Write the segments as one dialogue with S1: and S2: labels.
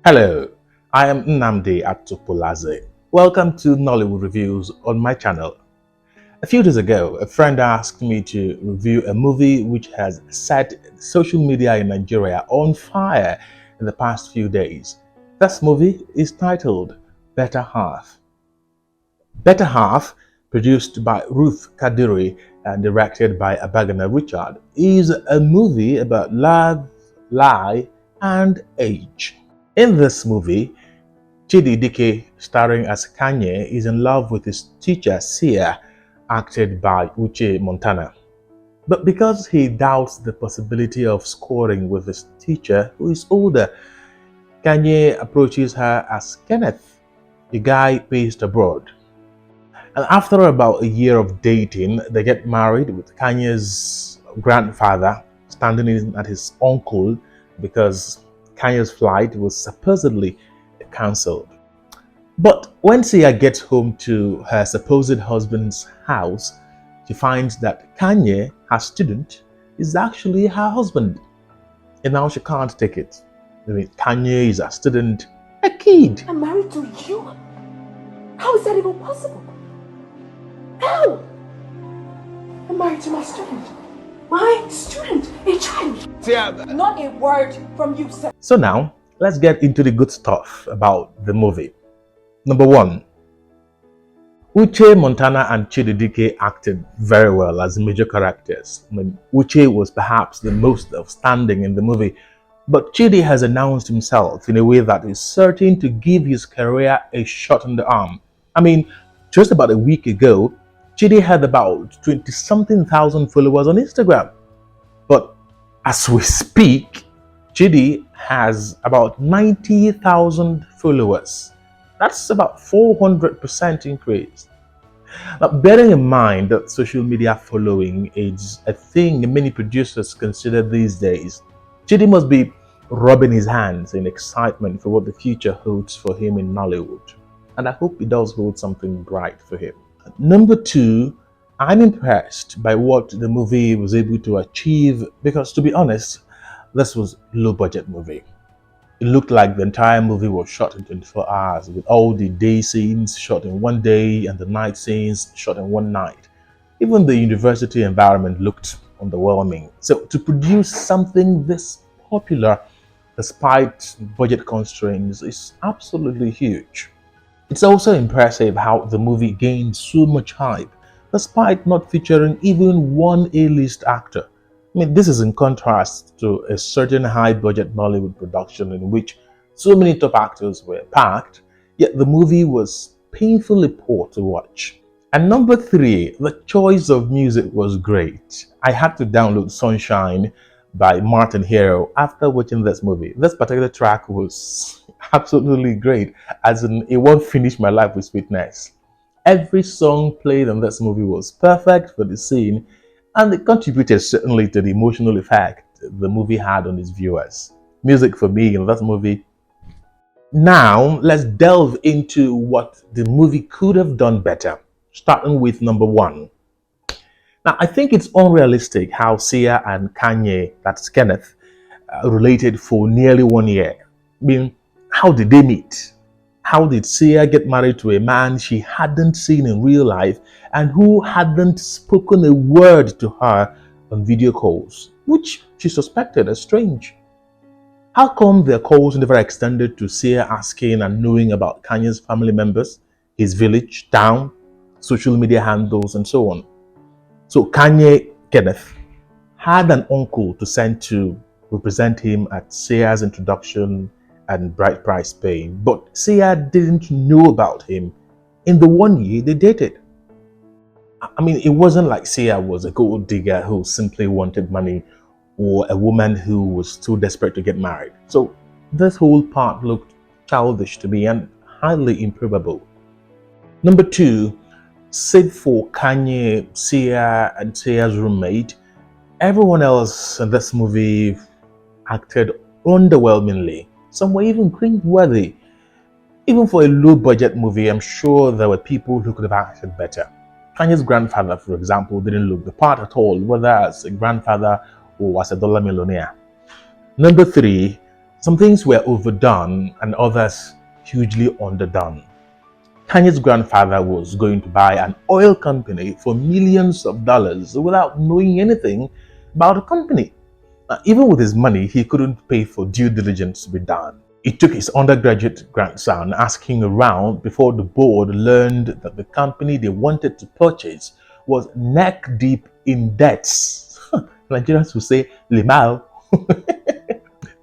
S1: Hello, I am Nnamdi Atupolaze. Welcome to Nollywood Reviews on my channel. A few days ago, a friend asked me to review a movie which has set social media in Nigeria on fire in the past few days. This movie is titled Better Half. Better Half, produced by Ruth Kadiri and directed by Abagana Richard, is a movie about love, lie, and age. In this movie, Chidi Dike, starring as Kanye, is in love with his teacher Sia, acted by Uche Montana. But because he doubts the possibility of scoring with his teacher, who is older, Kanye approaches her as Kenneth, a guy based abroad. And after about a year of dating, they get married with Kanye's grandfather standing in at his uncle because Kanye's flight was supposedly cancelled. But when Sia gets home to her supposed husband's house, she finds that Kanye, her student, is actually her husband. And now she can't take it. I mean, Kanye is a student, a kid.
S2: I'm married to you? How is that even possible? How? I'm married to my student. My student, a child. Not a word from you, sir.
S1: So now, let's get into the good stuff about the movie. Number one, Uche Montana and Chidi Dike acted very well as major characters. I mean, Uche was perhaps the most outstanding in the movie, but Chidi has announced himself in a way that is certain to give his career a shot in the arm. I mean, just about a week ago, Chidi had about 20-something thousand followers on Instagram. But as we speak, Chidi has about 90,000 followers. That's about 400% increase. Now, bearing in mind that social media following is a thing many producers consider these days, Chidi must be rubbing his hands in excitement for what the future holds for him in Nollywood. And I hope it does hold something bright for him. Number two, I'm impressed by what the movie was able to achieve because, to be honest, this was a low-budget movie. It looked like the entire movie was shot in 24 hours with all the day scenes shot in one day and the night scenes shot in one night. Even the university environment looked underwhelming. So to produce something this popular despite budget constraints is absolutely huge. It's also impressive how the movie gained so much hype despite not featuring even one A-list actor. I mean, this is in contrast to a certain high-budget Nollywood production in which so many top actors were packed, yet the movie was painfully poor to watch. And number three, the choice of music was great. I had to download Sunshine by Martin Hero after watching this movie. This particular track was absolutely great, as in it won't finish my life with sweetness. Every song played in this movie was perfect for the scene, and it contributed certainly to the emotional effect the movie had on its viewers. Music for me in that movie. Now, let's delve into what the movie could have done better, starting with number one. Now, I think it's unrealistic how Sia and Kanye, that's Kenneth, related for nearly 1 year. I mean, how did they meet? How did Sia get married to a man she hadn't seen in real life and who hadn't spoken a word to her on video calls, which she suspected as strange? How come their calls never extended to Sia asking and knowing about Kanye's family members, his village, town, social media handles, and so on? So Kanye, Kenneth, had an uncle to send to represent him at Sia's introduction and bride price paying, but Sia didn't know about him in the 1 year they dated. I mean, it wasn't like Sia was a gold digger who simply wanted money or a woman who was too desperate to get married. So this whole part looked childish to me and highly improbable. Number two, save for Kanye, Sia, and Sia's roommate, everyone else in this movie acted underwhelmingly. Some were even cringe-worthy. Even for a low-budget movie, I'm sure there were people who could have acted better. Kanye's grandfather, for example, didn't look the part at all, whether as a grandfather or as a dollar millionaire. Number three, Some things were overdone and others hugely underdone. Kanye's grandfather was going to buy an oil company for millions of dollars without knowing anything about the company. Even with his money, he couldn't pay for due diligence to be done. It took his undergraduate grandson asking around before the board learned that the company they wanted to purchase was neck deep in debts. Nigerians will say, Limao.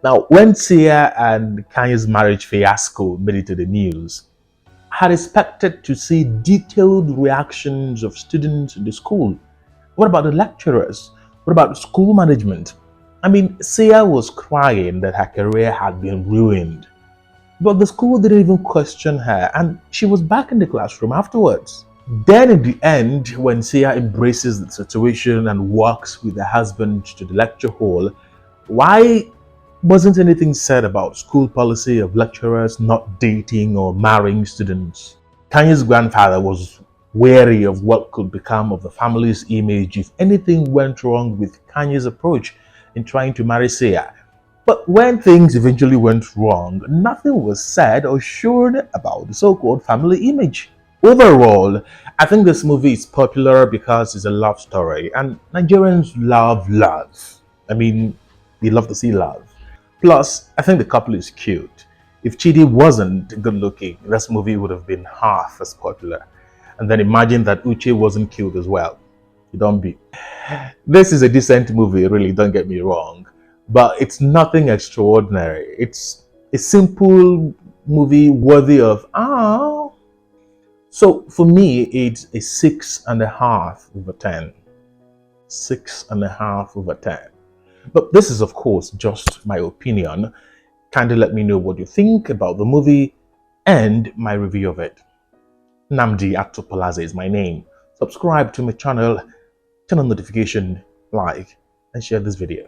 S1: Now, when Sia and Kanye's marriage fiasco made it to the news, I had expected to see detailed reactions of students in the school. What about the lecturers? What about the school management? I mean, Sia was crying that her career had been ruined. But the school didn't even question her, and she was back in the classroom afterwards. Then, in the end, when Sia embraces the situation and walks with her husband to the lecture hall, why wasn't anything said about school policy of lecturers not dating or marrying students? Kanye's grandfather was wary of what could become of the family's image if anything went wrong with Kanye's approach in trying to marry Sia. But when things eventually went wrong, nothing was said or shown about the so-called family image. Overall, I think this movie is popular because it's a love story, and Nigerians love love. I mean, we love to see love. Plus, I think the couple is cute. If Chidi wasn't good looking, this movie would have been half as popular. And then imagine that Uche wasn't cute as well. You don't be. This is a decent movie, really, don't get me wrong. But it's nothing extraordinary. It's a simple movie worthy of, So for me, it's a 6.5/10. 6.5/10. But this is, of course, just my opinion. Kindly let me know what you think about the movie and my review of it. Namdi Atopalaze is my name. Subscribe to my channel, turn on notification, like, and share this video.